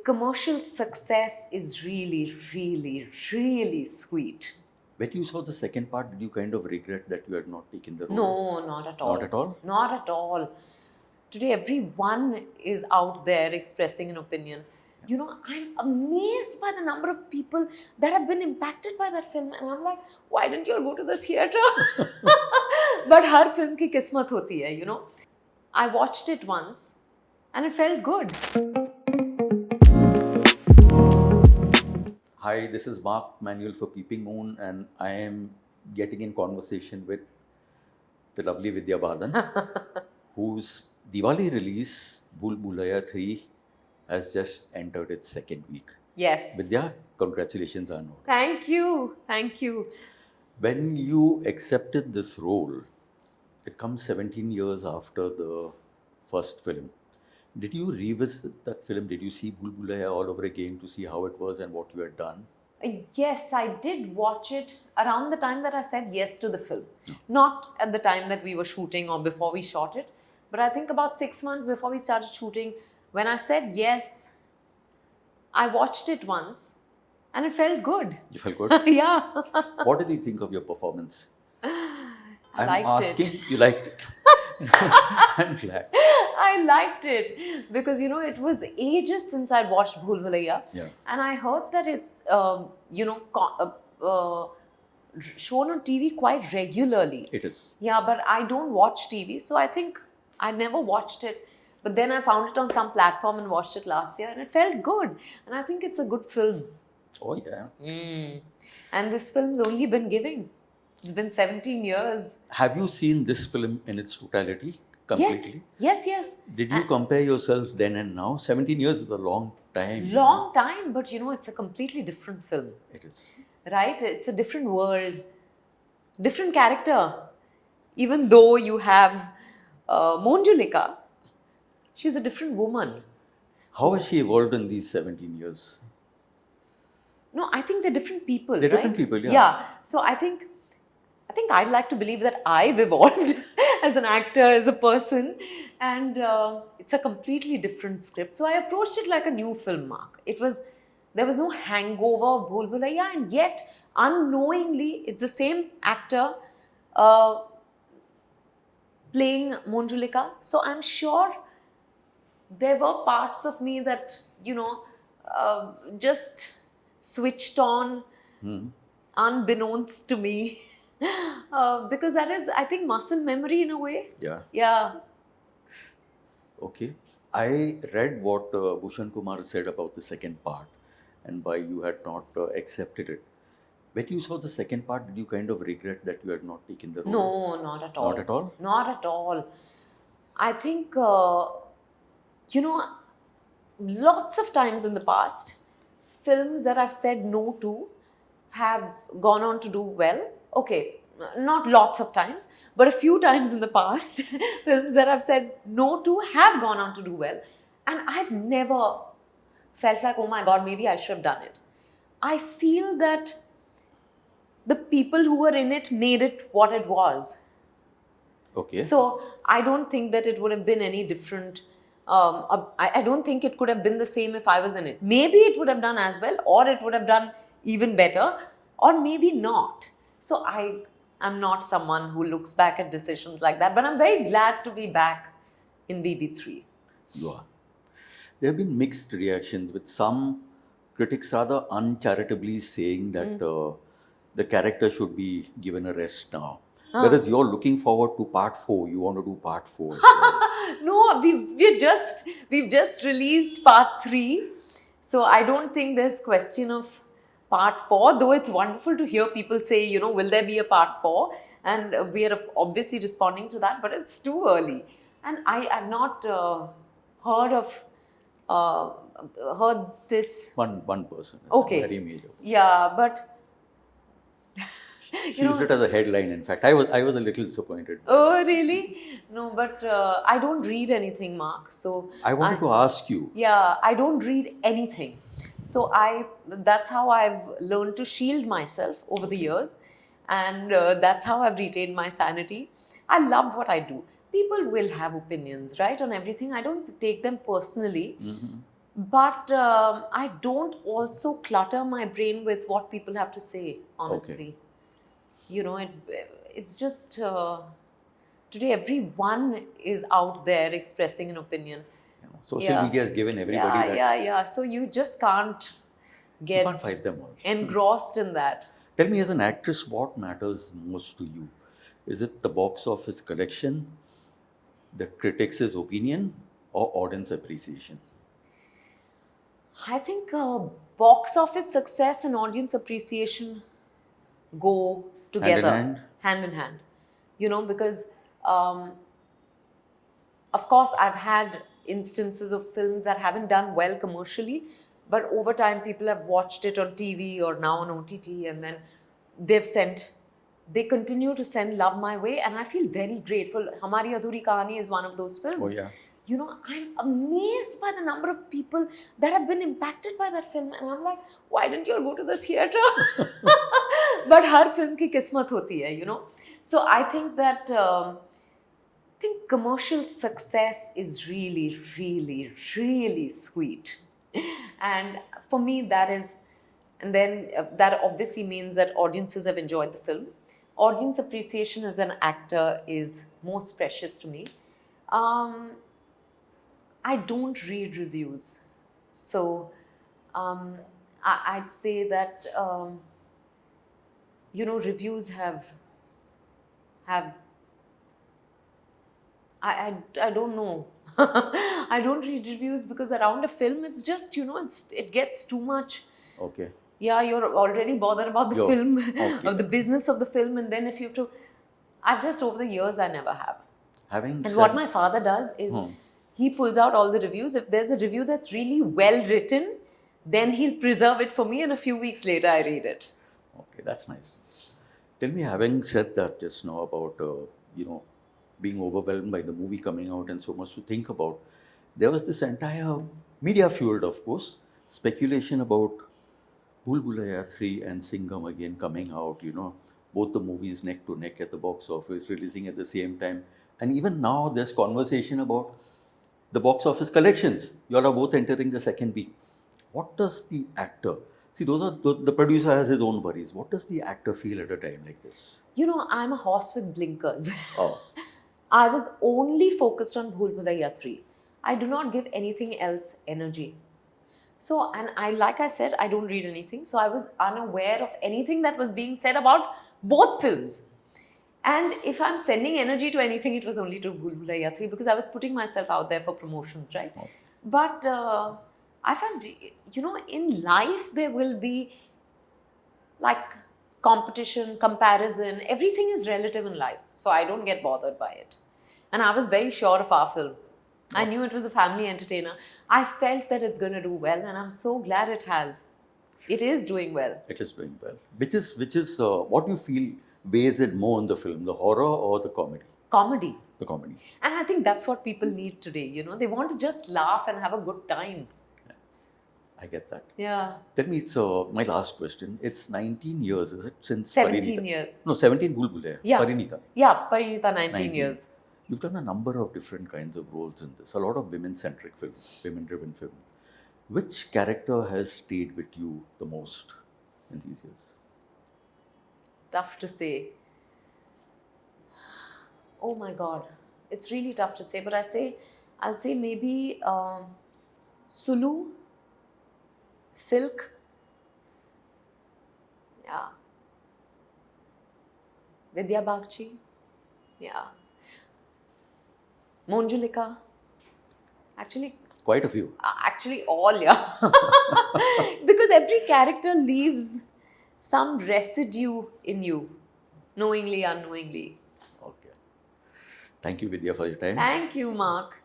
commercial success is really, really, really sweet. When you saw the second part, did you kind of regret that you had not taken the role? No, not at all. Not at all? Not at all. Today, everyone is out there expressing an opinion. You know, I'm amazed by the number of people that have been impacted by that film. And I'm like, why didn't you all go to the theatre? But har film ki kismat hoti hai, you know. I watched it once and it felt good. Hi, this is Mark Manuel for Peeping Moon, and I am getting in conversation with the lovely Vidya Balan, whose Diwali release, Bhool Bhulaiyaa 3, has just entered its second week. Yes. Vidya, congratulations on it. Thank you. Thank you. When you accepted this role, it comes 17 years after the first film. Did you revisit that film? Did you see Bhool Bhulaiyaa all over again to see how it was and what you had done? Yes, I did watch it around the time that I said yes to the film. Not at the time that we were shooting or before we shot it, but I think about 6 months before we started shooting, when I said yes, I watched it once and it felt good. You felt good? Yeah. What did you think of your performance? I'm liked asking, it. you liked it? I'm glad. I liked it because, you know, it was ages since I'd watched Bhool Bhulaiyaa. Yeah. And I heard that it, shown on TV quite regularly. It is. Yeah, but I don't watch TV, so I think I never watched it. But then I found it on some platform and watched it last year and it felt good. And I think it's a good film. Oh, yeah. And this film's only been giving. It's been 17 years. Have you seen this film in its totality completely? Yes. Did you compare yourself then and now? 17 years is a long time. Long time, but you know, it's a completely different film. It is. Right? It's a different world, different character. Even though you have Monjulika, she's a different woman. How has she evolved in these 17 years? No, I think they're different people. They're different right? people, yeah. Yeah. So I think I'd like to believe that I've evolved as an actor, as a person, and it's a completely different script. So I approached it like a new film, Mark. There was no hangover of Bhool Bhulaiyaa, and yet unknowingly, it's the same actor playing Monjulika. So I'm sure there were parts of me that, you know, just switched on unbeknownst to me. Because that is, I think, muscle memory in a way. Yeah. Yeah. Okay. I read what Bhushan Kumar said about the second part and why you had not accepted it. When you saw the second part, did you kind of regret that you had not taken the role? No, not at all. Not at all? Not at all. I think, you know, lots of times in the past, films that I've said no to have gone on to do well. Okay, not lots of times, but a few times in the past, films that I've said no to have gone on to do well. And I've never felt like, oh my God, maybe I should have done it. I feel that the people who were in it made it what it was. Okay. So I don't think that it would have been any different. I don't think it could have been the same if I was in it. Maybe it would have done as well, or it would have done even better, or maybe not. So I'm not someone who looks back at decisions like that, but I'm very glad to be back in BB3. You are. There have been mixed reactions, with some critics rather uncharitably saying that the character should be given a rest now. Whereas you're looking forward to part 4, you want to do part 4. No, we've just released part 3, so I don't think there's question of part 4, though it's wonderful to hear people say, you know, will there be a part 4? And we are obviously responding to that, but it's too early. And I've not heard this. One person. Okay. Very major. Yeah, but She used it as a headline, in fact. I was a little disappointed. oh, really? No, but I don't read anything, Mark. So I wanted to ask you. Yeah, I don't read anything. So that's how I've learned to shield myself over the years. And that's how I've retained my sanity. I love what I do. People will have opinions, right, on everything. I don't take them personally. But I don't also clutter my brain with what people have to say, honestly. It's just today everyone is out there expressing an opinion. Social media has given everybody that. Yeah. So you just can't You get can't fight them all. engrossed in that. Tell me, as an actress, what matters most to you? Is it the box office collection, the critics' opinion, or audience appreciation? I think box office success and audience appreciation go Hand in together, hand? hand in hand. Because um, of course, I've had instances of films that haven't done well commercially, but over time, people have watched it on TV or now on OTT, and then they continue to send love my way, and I feel very grateful. Hamari Adhuri Kahani is one of those Oh, films. yeah. I'm amazed by the number of people that have been impacted by that film, and I'm like, why didn't you all go to the theater? But har film ki kismat hoti hai. So I think that I think commercial success is really, really, really sweet. And for me, that is, and then that obviously means that audiences have enjoyed the film. Audience appreciation as an actor is most precious to me. Um, I don't read reviews. So um, I'd say that, reviews have I don't know. I don't read reviews because around a film, it's just, it gets too much. Okay. Yeah, you're already bothered about the Yo, film, okay. of the business of the film, and then if you have to. I've just, over the years, I never have. Having And said, what my father does is he pulls out all the reviews. If there's a review that's really well written, then he'll preserve it for me, and a few weeks later, I read it. okay, that's nice. Tell me, having said that just now about, being overwhelmed by the movie coming out and so much to think about, there was this entire media fueled, of course, speculation about Bhool Bhulaiyaa 3 and Singham again coming out, both the movies neck to neck at the box office, releasing at the same time. And even now, there's conversation about the box office collections. You all are both entering the second week. What does the actor see? Those are the producer has his own worries. What does the actor feel at a time like this? I'm a horse with blinkers. Oh, I was only focused on Bhool Bhulaiyaa 3. I do not give anything else energy. So, and like I said, I don't read anything. So I was unaware of anything that was being said about both films. And if I'm sending energy to anything, it was only to Bhool Bhulaiyaa 3 because I was putting myself out there for promotions, right? oh. But I found, in life, there will be like competition, comparison, everything is relative in life. So I don't get bothered by it. And I was very sure of our film. I knew it was a family entertainer. I felt that it's going to do well, and I'm so glad it has. It is doing well. It is doing well. Which is what you feel weighs it more in the film, the horror or the comedy? Comedy. The comedy. And I think that's what people need today. They want to just laugh and have a good time. I get that. Yeah. Tell me, it's my last question. It's 19 years, is it? Since 17 Parinita. years. No, 17 Bhool Bhulaiyaa. Yeah. Parinita. Yeah, Parinita, 19 years. You've done a number of different kinds of roles in this. A lot of women-centric film, women-driven film. Which character has stayed with you the most in these years? Tough to say. Oh my God. It's really tough to say, but I'll say maybe Sulu, Silk. Yeah. Vidya Bagchi. Yeah. Monjulika. Actually, Quite a few. Actually, all, yeah. Because every character leaves some residue in you, knowingly, unknowingly. Okay. Thank you, Vidya, for your time. Thank you, Mark.